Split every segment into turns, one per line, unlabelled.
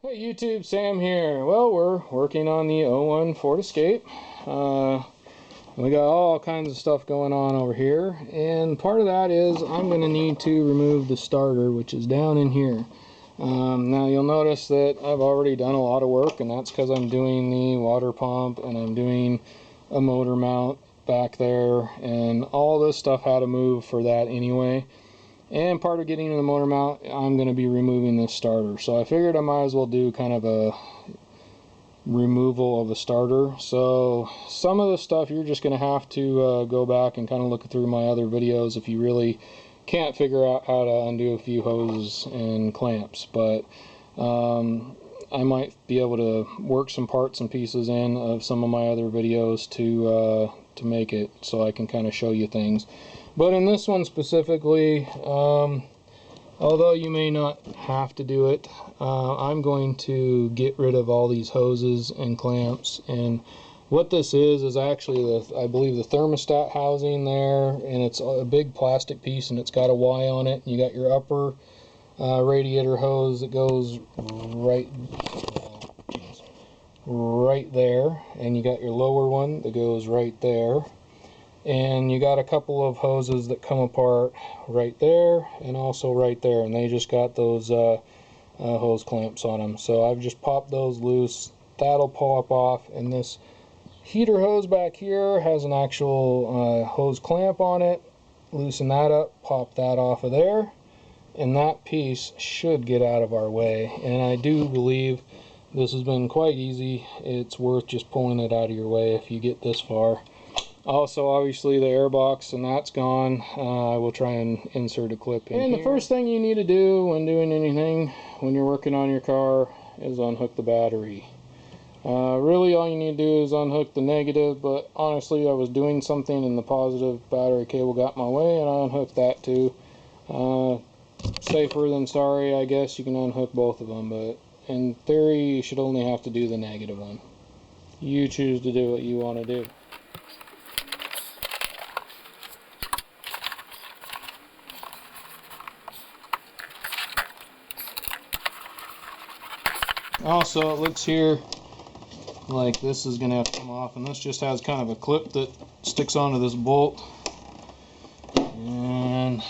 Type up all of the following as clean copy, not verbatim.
Hey YouTube, Sam here. Well, we're working on the 01 Ford Escape. We got all kinds of stuff going on over here, and part of that is I'm going to need to remove the starter, which is down in here. Now you'll notice that I've already done a lot of work, and that's because I'm doing the water pump and I'm doing a motor mount back there, and all this stuff had to move for that anyway. And part of getting to the motor mount, I'm going to be removing this starter. So I figured I might as well do kind of a removal of the starter. So some of the stuff you're just going to have to go back and kind of look through my other videos if you really can't figure out how to undo a few hoses and clamps. But I might be able to work some parts and pieces in of some of my other videos to make it so I can kind of show you things. But in this one specifically, although you may not have to do it, I'm going to get rid of all these hoses and clamps. And what this is actually I believe the thermostat housing there, and it's a big plastic piece and it's got a Y on it. You got your upper radiator hose that goes right there, and you got your lower one that goes right there. And you got a couple of hoses that come apart right there and also right there, and they just got those hose clamps on them. So I've just popped those loose. That'll pop off, and this heater hose back here has an actual hose clamp on it. Loosen that up, pop that off of there, and that piece should get out of our way. And I do believe this has been quite easy. It's worth just pulling it out of your way if you get this far. Also, obviously, the air box, and that's gone. I will try and insert a clip in here. The first thing you need to do when doing anything, when you're working on your car, is unhook the battery. Really, all you need to do is unhook the negative, but honestly, I was doing something and the positive battery cable got in my way, and I unhooked that too. Safer than sorry, I guess. You can unhook both of them, but in theory, you should only have to do the negative one. You choose to do what you want to do. Also, it looks here like this is going to have to come off, and this just has kind of a clip that sticks onto this bolt. And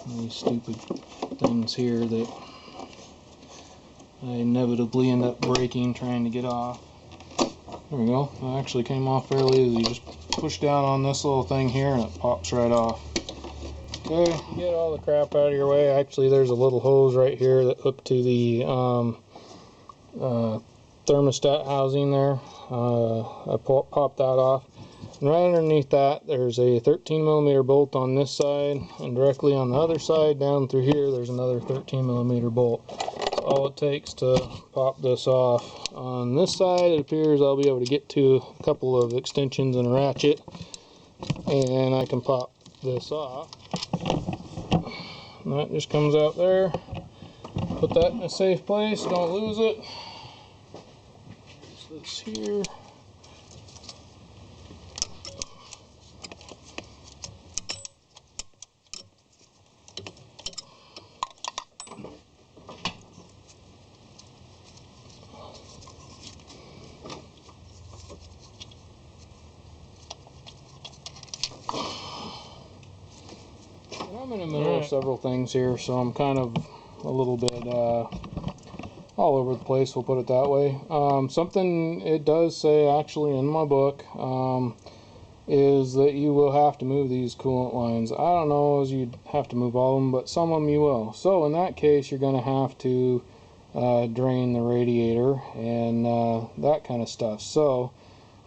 these stupid things here that I inevitably end up breaking trying to get off. There we go. It actually came off fairly easy. Just push down on this little thing here and it pops right off. Okay, get all the crap out of your way. Actually, there's a little hose right here that hooked to the thermostat housing there. I popped that off. And right underneath that, there's a 13mm bolt on this side, and directly on the other side, down through here, there's another 13mm bolt. So all it takes to pop this off. On this side, it appears I'll be able to get to a couple of extensions and a ratchet, and I can pop this off. And that just comes out there. Put that in a safe place, don't lose it. There's this here. I'm in the middle of several things here, so I'm kind of a little bit all over the place, we'll put it that way. Something it does say actually in my book is that you will have to move these coolant lines. I don't know as you'd have to move all of them, but some of them you will. So in that case, you're going to have to drain the radiator and that kind of stuff. So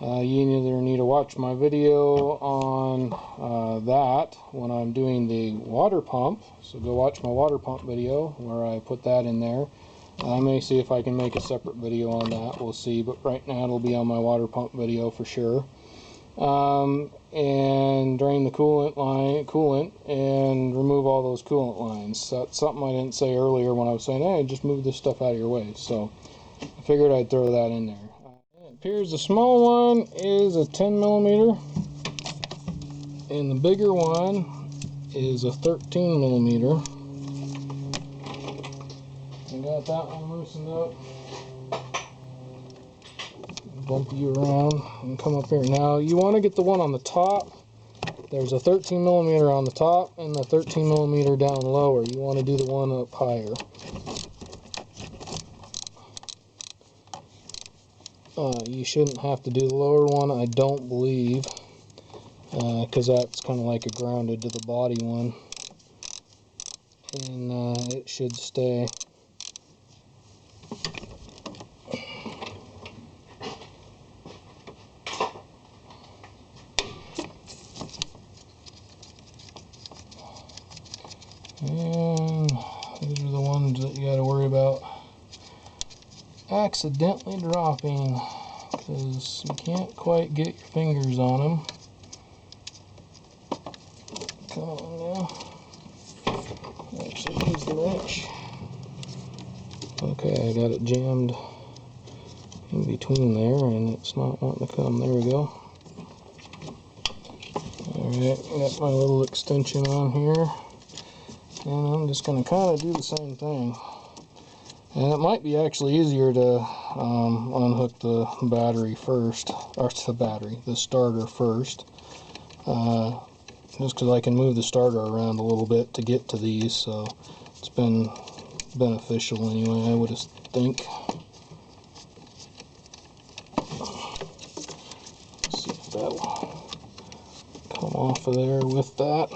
you either need to watch my video on that when I'm doing the water pump. So go watch my water pump video where I put that in there. I may see if I can make a separate video on that. We'll see. But right now it'll be on my water pump video for sure. And drain the coolant and remove all those coolant lines. That's something I didn't say earlier when I was saying, hey, just move this stuff out of your way. So I figured I'd throw that in there. It appears the small one is a 10mm and the bigger one is a 13mm. I got that one loosened up. Bump you around and come up here. Now you want to get the one on the top. There's a 13 millimeter on the top and the 13 millimeter down lower. You want to do the one up higher. You shouldn't have to do the lower one, I don't believe, because that's kind of like a grounded to the body one, and it should stay. And these are the ones that you got to worry about accidentally dropping, because you can't quite get your fingers on them. Come on now. Actually, use the wrench. Okay, I got it jammed in between there, and it's not wanting to come. There we go. Alright, got my little extension on here. And I'm just going to kind of do the same thing. And it might be actually easier to unhook the battery first, or the starter first. Just because I can move the starter around a little bit to get to these, so it's been beneficial anyway, I would think. Let's see if that'll come off of there with that.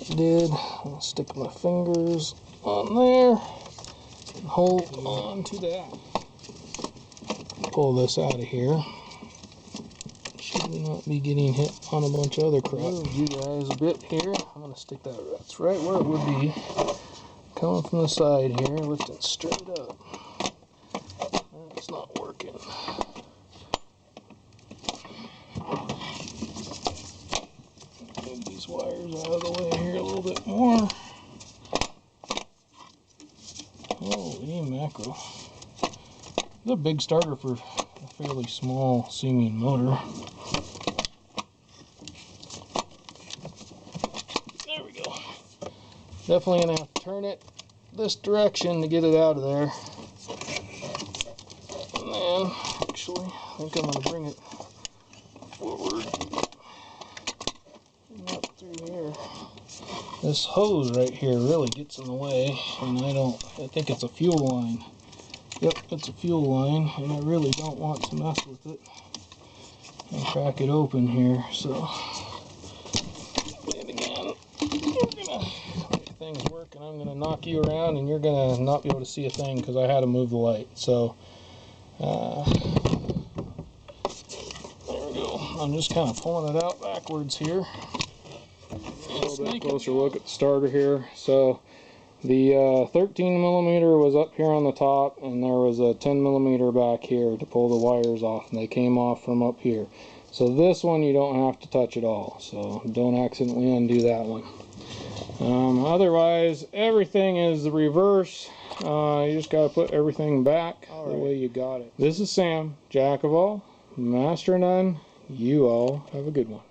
It did. I'll stick my fingers on there and hold on to that. Pull this out of here. Should not be getting hit on a bunch of other crap. Move you guys a bit here. I'm going to stick that. That's right where it would be. Coming from the side here, lifting straight up. That's not working. Move these wires out of the way here a little bit more. Holy mackerel. It's a big starter for a fairly small seeming motor. There we go. Definitely gonna have to turn it this direction to get it out of there. And then, actually, I think I'm gonna bring it forward and up through here. This hose right here really gets in the way, and I think it's a fuel line. Yep, it's a fuel line, and I really don't want to mess with it and crack it open here, so. And again, we're gonna make things work, and I'm gonna knock you around, and you're gonna not be able to see a thing because I had to move the light. So, there we go. I'm just kind of pulling it out backwards here. A little bit closer look at the starter here. So the 13 millimeter was up here on the top, and there was a 10 millimeter back here to pull the wires off, and they came off from up here. So this one you don't have to touch at all, so don't accidentally undo that one. Otherwise, everything is the reverse. You just got to put everything back the way you got it. This is Sam, Jack of all, Master of none. You all have a good one.